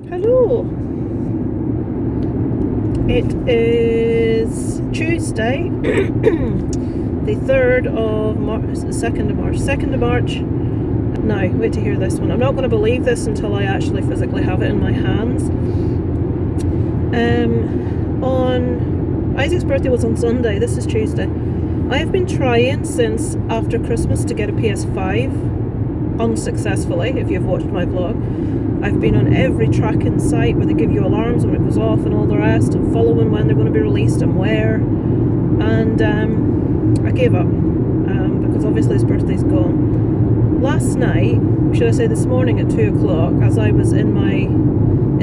Hello. It is Tuesday, the 3rd of March, the 2nd of March. 2nd of March. Now, wait to hear this one. I'm not going to believe this until I actually physically have it in my hands. On Isaac's birthday was on Sunday. This is Tuesday. I have been trying since after Christmas to get a PS5 unsuccessfully, if you've watched my vlog. I've been on every tracking site where they give you alarms when it goes off and all the rest, and following when they're going to be released and where. And I gave up because obviously his birthday's gone. Last night, should I say this morning at 2 o'clock, as I was in my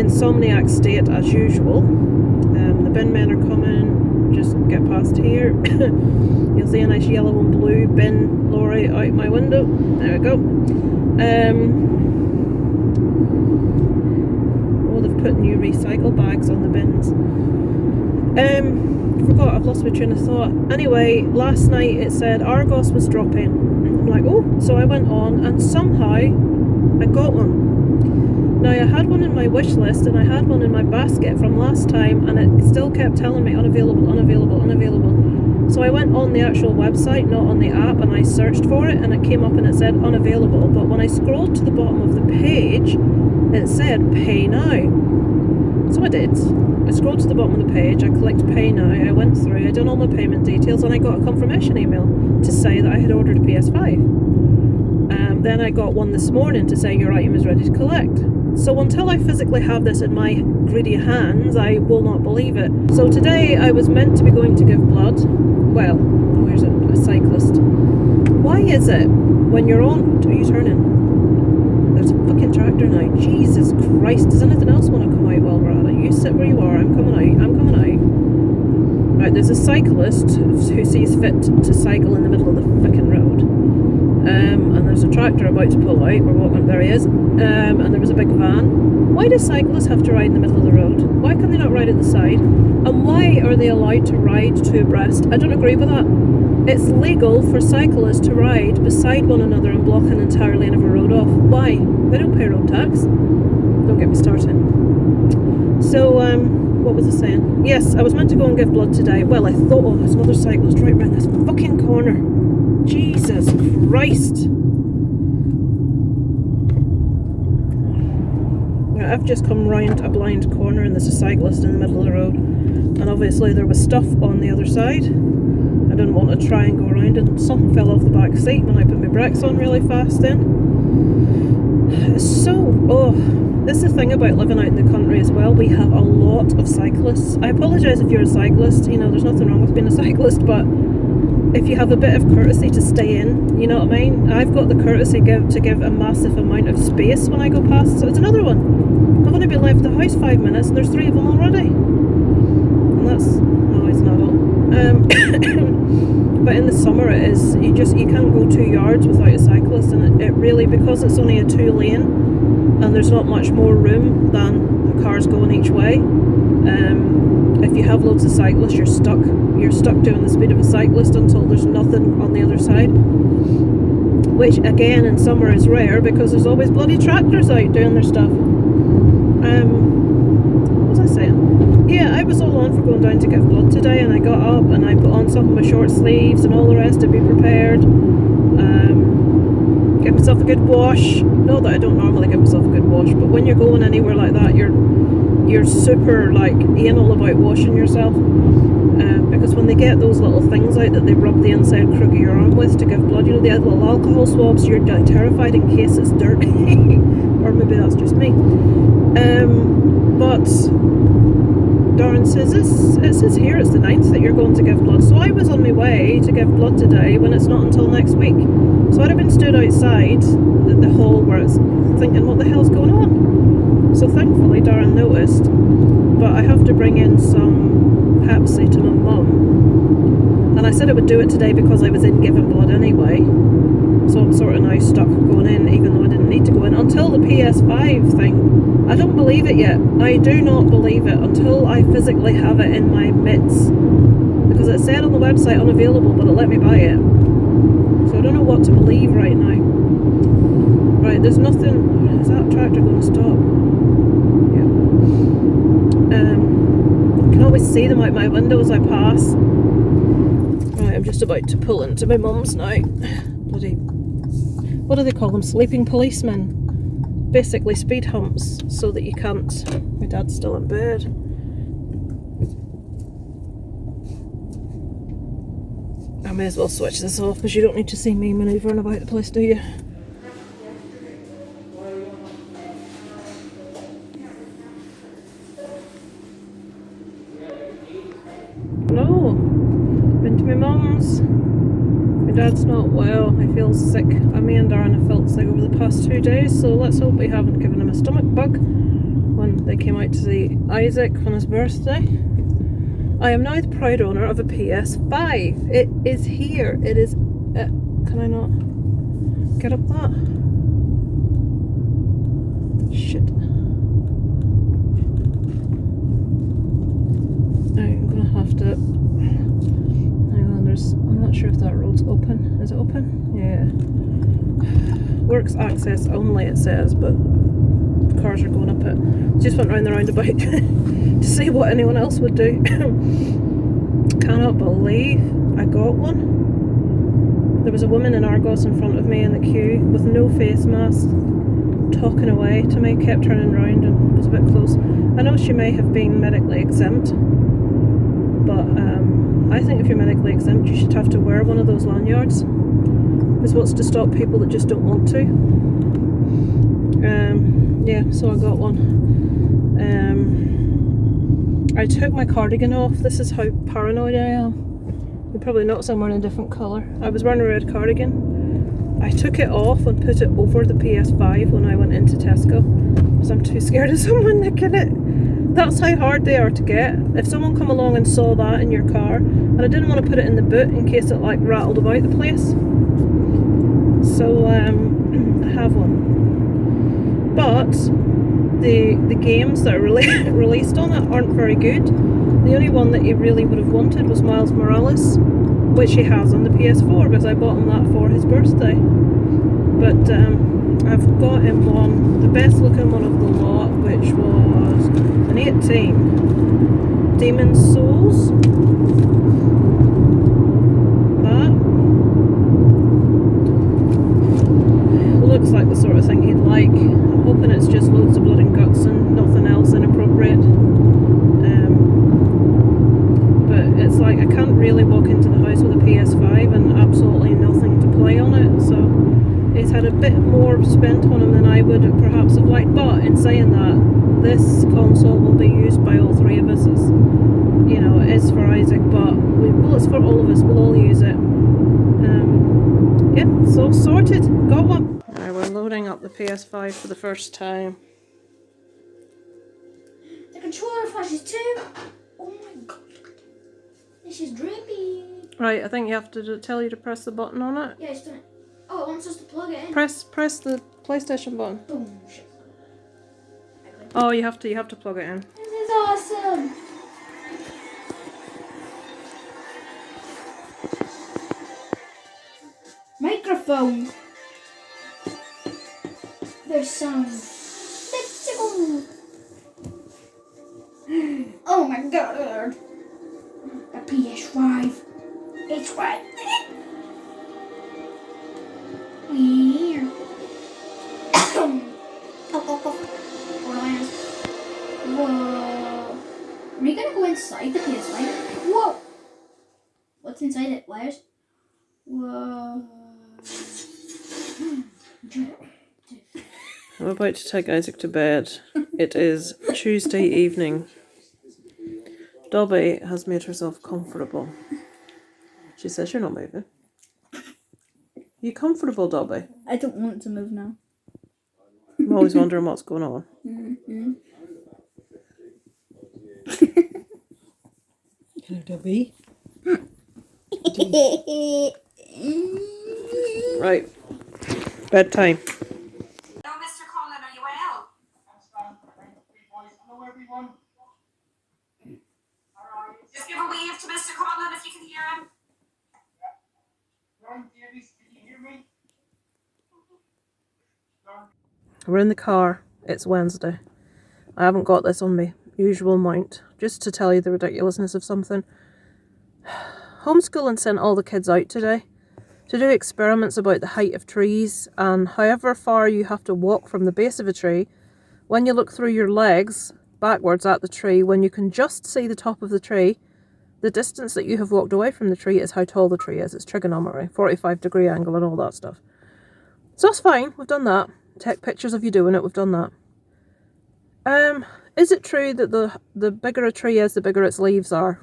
insomniac state as usual, the bin men are coming, just get past here. You'll see a nice yellow and blue bin lorry out my window. There we go. They've put new recycle bags on the bins. Forgot, I've lost my train of thought. Anyway, last night it said Argos was dropping. I'm like, oh, so I went on and somehow I got one. Now I had one in my wish list and I had one in my basket from last time, and it still kept telling me unavailable, unavailable, unavailable. So I went on the actual website, not on the app, and I searched for it, and it came up and it said unavailable. But when I scrolled to the bottom of the page, it said pay now. So I did. I scrolled to the bottom of the page, I clicked pay now, I went through, I done all my payment details, and I got a confirmation email to say that I had ordered a PS5. Then I got one this morning to say your item is ready to collect. So until I physically have this in my greedy hands, I will not believe it. So today I was meant to be going to give blood. Well, where's a cyclist? Why is it when you're on... Are you turning? There's a fucking tractor now. Jesus Christ. Does anything else want to come out while we're at it? You sit where you are. I'm coming out. I'm coming out. Right, there's a cyclist who sees fit to cycle in the middle of the fucking road. And there's a tractor about to pull out. We're walking. There he is. And there was a big van. Why do cyclists have to ride in the middle of the road? Why can they not ride at the side? And why are they allowed to ride two abreast? I don't agree with that. It's legal for cyclists to ride beside one another and block an entire lane of a road off. Why? They don't pay road tax. Don't get me started. So, what was I saying? Yes, I was meant to go and give blood today. Well, I thought, oh, there's another cyclist right around this fucking corner. Jesus Christ. I've just come round a blind corner and there's a cyclist in the middle of the road. And obviously there was stuff on the other side. I didn't want to try and go around, and something fell off the back seat when I put my brakes on really fast then. This is the thing about living out in the country as well. We have a lot of cyclists. I apologise if you're a cyclist, you know, there's nothing wrong with being a cyclist, but if you have a bit of courtesy to stay in, you know what I mean? I've got the courtesy to give a massive amount of space when I go past, so it's another one. I've only been left the house 5 minutes and there's 3 of them already. And that's, no, it's not all. But in the summer it is, you can't go 2 yards without a cyclist, and it really, because it's only a 2-lane and there's not much more room than the cars going each way, if you have loads of cyclists, you're stuck doing the speed of a cyclist until there's nothing on the other side, which again in summer is rare because there's always bloody tractors out doing their stuff. What was I saying? Yeah, I was all on for going down to give blood today, and I got up and I put on some of my short sleeves and all the rest to be prepared. Give myself a good wash. Not that I don't normally give myself a good wash, but when you're going anywhere like that, you're super like anal about washing yourself, because when they get those little things out that they rub the inside crook of your arm with to give blood, you know, the little alcohol swabs, you're terrified in case it's dirty. Or maybe that's just me. But Darren says it says here it's the 9th that you're going to give blood. So I was on my way to give blood today when it's not until next week. So I'd have been stood outside the hall where it's thinking, what the hell's going on? So thankfully Darren noticed, but I have to bring in some Pepsi to my mum. And I said I would do it today because I was in giving blood anyway. So I'm sort of now stuck going in, even though I didn't need to go in until the PS5 thing. I don't believe it yet. I do not believe it until I physically have it in my mitts. Because it said on the website unavailable, but it let me buy it. So I don't know what to believe right now. Right, there's nothing... Is that tractor going to stop? Yeah. I can always see them out my window as I pass. Right, I'm just about to pull into my mum's now. Bloody, what do they call them? Sleeping policemen. Basically speed humps so that you can't. My dad's still in bed. I may as well switch this off because you don't need to see me manoeuvring about the place, do you? No, been to my mum's. My dad's not well, he feels sick. Me and Darren have felt sick over the past 2 days, so let's hope we haven't given him a stomach bug when they came out to see Isaac on his birthday. I am now the proud owner of a PS5. It is here. It is... can I not get up that? Shit. I'm gonna have to... Hang on, I'm not sure if that road's open. Is it open? Yeah. Works access only, it says, but cars are going up it. Just went round the roundabout to see what anyone else would do. Cannot believe I got one. There was a woman in Argos in front of me in the queue with no face mask, talking away to me, kept turning round and was a bit close. I know she may have been medically exempt, but I think if you're medically exempt you should have to wear one of those lanyards. It's what's to stop people that just don't want to. Yeah, so I got one. I took my cardigan off. This is how paranoid I am. You probably noticed I'm wearing a different colour. I was wearing a red cardigan. I took it off and put it over the PS5 when I went into Tesco because I'm too scared of someone nicking it. That's how hard they are to get. If someone come along and saw that in your car, and I didn't want to put it in the boot in case it like rattled about the place. So I have one. But the games that are released on it aren't very good. The only one that he really would have wanted was Miles Morales, which he has on the PS4 because I bought him that for his birthday. But I've got him one, the best looking one of the lot, which was an 18. Demon's Souls. That looks like the sort of thing he'd like. I'm hoping it's just loads of blood and guts and nothing else inappropriate. But it's like I can't really walk into the house with a PS5 and absolutely nothing to play on it, so he's had a bit more spent on him than I would perhaps have liked. But in saying that, this console will be used by all three of us. It's, you know, it is for Isaac, but well, it's for all of us. We'll all use it. Yeah, so sorted. Got one. Alright, we're loading up the PS5 for the first time. The controller flashes too. Oh my god. This is drippy. Right, I think you have to tell you to press the button on it. Yeah, it's done it. Oh, it wants us to plug it in. Press the PlayStation button. Boom. Shit. Oh, you have to plug it in. This is awesome. Microphone. There's sound. Let's go. Oh my god. The PS5. It's right there. Whoa. Are you gonna go inside the PS5? Whoa. What's inside it? Wires? Whoa. I'm about to take Isaac to bed. It is Tuesday evening. Dobby has made herself comfortable. She says you're not moving. Are you comfortable, Dobby? I don't want to move now. I'm always wondering what's going on. Mm-hmm. Hello, Dobby. Right. Bedtime. Hello, Mr. Cullen, are you well? Hello, everyone. Just give a wave to Mr. Cullen if you can hear him. Ron Davies, can you hear me? We're in the car. It's Wednesday. I haven't got this on my usual mount, just to tell you the ridiculousness of something. Homeschooling sent all the kids out today to do experiments about the height of trees, and however far you have to walk from the base of a tree, when you look through your legs backwards at the tree, when you can just see the top of the tree, the distance that you have walked away from the tree is how tall the tree is. It's trigonometry, 45-degree angle and all that stuff. So that's fine, we've done that. Take pictures of you doing it, we've done that. Is it true that the bigger a tree is, the bigger its leaves are?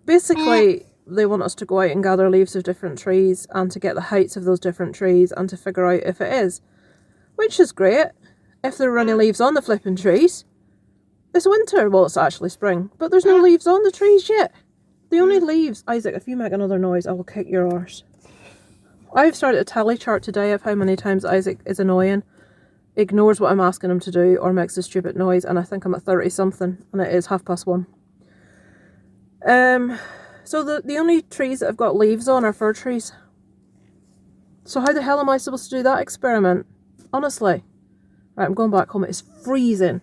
Basically, they want us to go out and gather leaves of different trees and to get the heights of those different trees and to figure out if it is. Which is great, if there are any leaves on the flipping trees. It's winter, well it's actually spring, but there's no leaves on the trees yet. The only leaves... Isaac, if you make another noise, I will kick your arse. I've started a tally chart today of how many times Isaac is annoying, ignores what I'm asking him to do, or makes a stupid noise, and I think I'm at 30 something, and it is 1:30. So the only trees that have got leaves on are fir trees. So how the hell am I supposed to do that experiment? Honestly. Right, I'm going back home. It's freezing.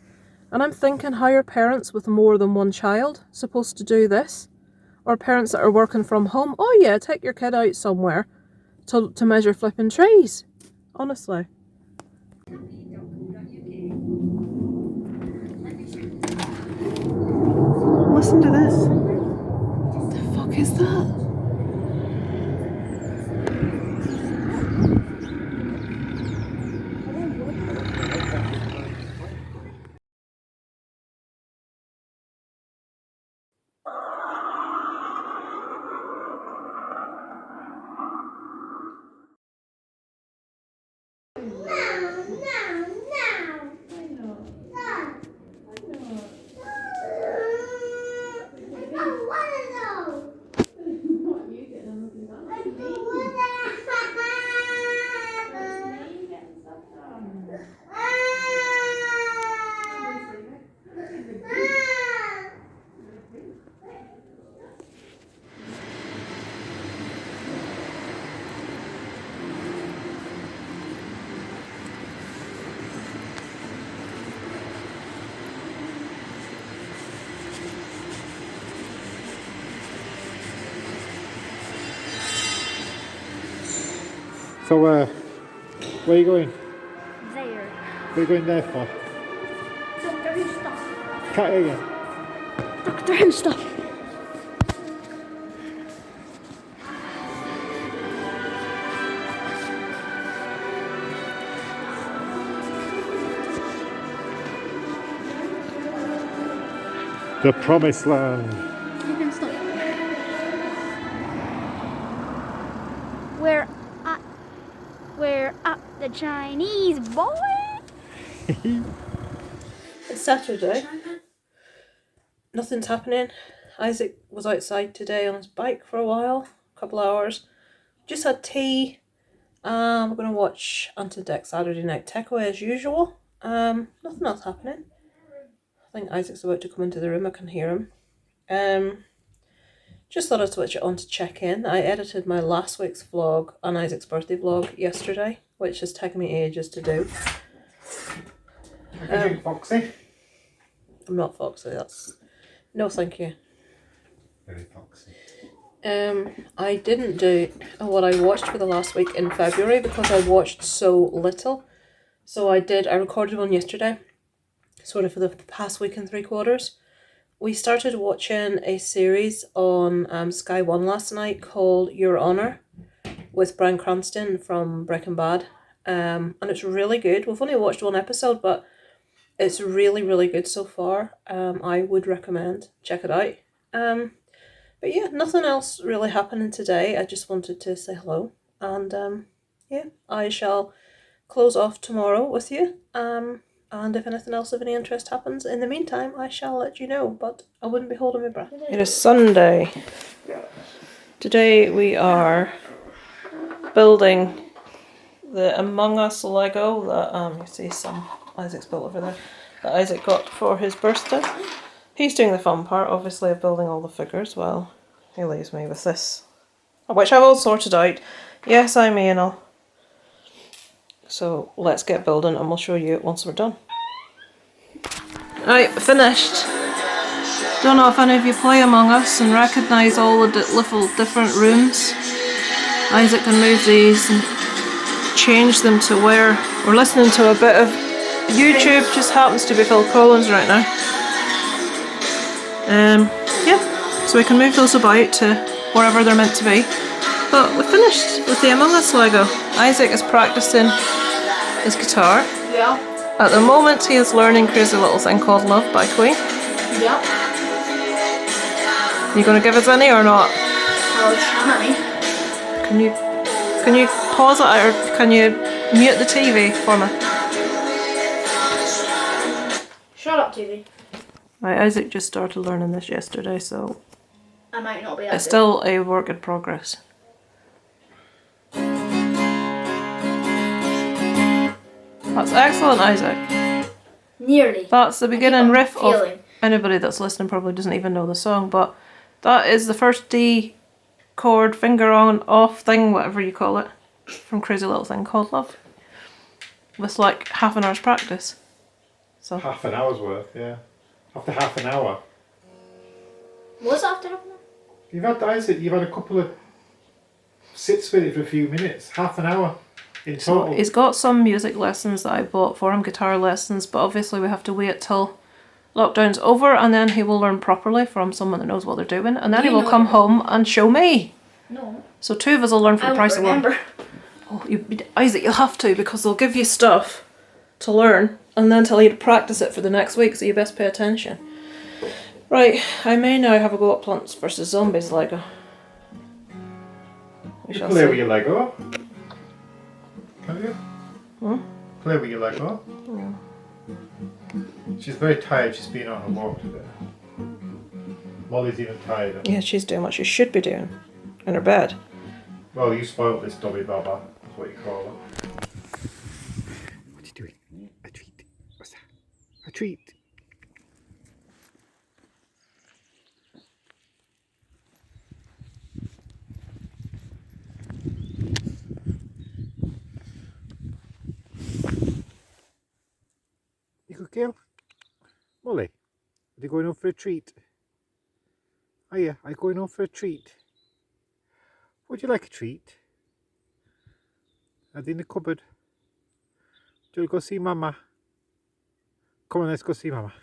And I'm thinking, how are parents with more than one child supposed to do this? Or parents that are working from home? Oh yeah, take your kid out somewhere to measure flipping trees. Honestly. Listen to this. What the fuck is that? So, where are you going? There. What are you going there for? Doctor and stuff. Can't hear you. Doctor and stuff. The Promised Land. Doctor and stuff. We're at the Chinese boy. It's Saturday. Nothing's happening. Isaac was outside today on his bike for a while, a couple hours. Just had tea. We're going to watch Until Deck Saturday Night Takeaway as usual. Nothing else happening. I think Isaac's about to come into the room. I can hear him. Just thought I'd switch it on to check in. I edited my last week's vlog and Isaac's birthday vlog yesterday, which has taken me ages to do. Foxy? I'm not foxy, that's... No thank you. Very foxy. I didn't do what I watched for the last week in February because I watched so little. So I recorded one yesterday, sort of for the past week and 3/4. We started watching a series on Sky One last night called Your Honor with Bryan Cranston from Breaking Bad. And it's really good. We've only watched one episode, but it's really, really good so far. I would recommend. Check it out. But yeah, nothing else really happening today. I just wanted to say hello. And yeah, I shall close off tomorrow with you. And if anything else of any interest happens in the meantime, I shall let you know, but I wouldn't be holding my breath. It is Sunday. Today we are building the Among Us Lego that you see some Isaac's built over there, that Isaac got for his birthday. He's doing the fun part, obviously, of building all the figures. Well, he leaves me with this, which I've all sorted out. Yes, I'm anal. So let's get building and we'll show you it once we're done. Right, finished. Don't know if any of you play Among Us and recognise all the little different rooms. Isaac can move these and change them to where we're listening to a bit of YouTube. Just happens to be Phil Collins right now. Yeah, so we can move those about to wherever they're meant to be. But we finished with the Among Us Lego. Isaac is practicing his guitar. Yeah. At the moment he is learning Crazy Little Thing Called Love by Queen. Yep. You gonna give us any or not? I'll try. Can you pause it or can you mute the TV for me? Shut up, TV. Right, Isaac just started learning this yesterday, so I might not be able it's to. still a work in progress. That's excellent, Isaac. Nearly. That's the beginning on riff of feeling. anybody that's listening probably doesn't even know the song, but that is the first D chord finger on off thing, whatever you call it, from Crazy Little Thing Called Love. With like half an hour's practice. So Half an hour's worth, yeah. After half an hour. Was after half an hour? You've had Isaac, you've had a couple of sits with it for a few minutes. Half an hour in total. he's got some music lessons that I bought for him, guitar lessons, but obviously we have to wait till lockdown's over and then he will learn properly from someone that knows what they're doing, and then he will come home and show me. No. So two of us will learn for I the price of one. remember. Oh, Isaac, you'll have to, because they'll give you stuff to learn and then tell you to practice it for the next week, so you best pay attention. Right, I may now have a go at Plants vs Zombies Lego. We You shall play with see. your Lego. Can you? Hmm? Play with your Lego. Yeah. She's very tired, she's been on a walk today. Molly's even tired. Yeah, she's doing what she should be doing in her bed. Well, you spoiled this Dobby Baba, that's what you call it. What are you doing? A treat. What's that? A treat. You good girl? Molly, are you going home for a treat? Are you going home for a treat? Would you like a treat? Are they in the cupboard? Do you want to go see Mama? Come on, let's go see Mama.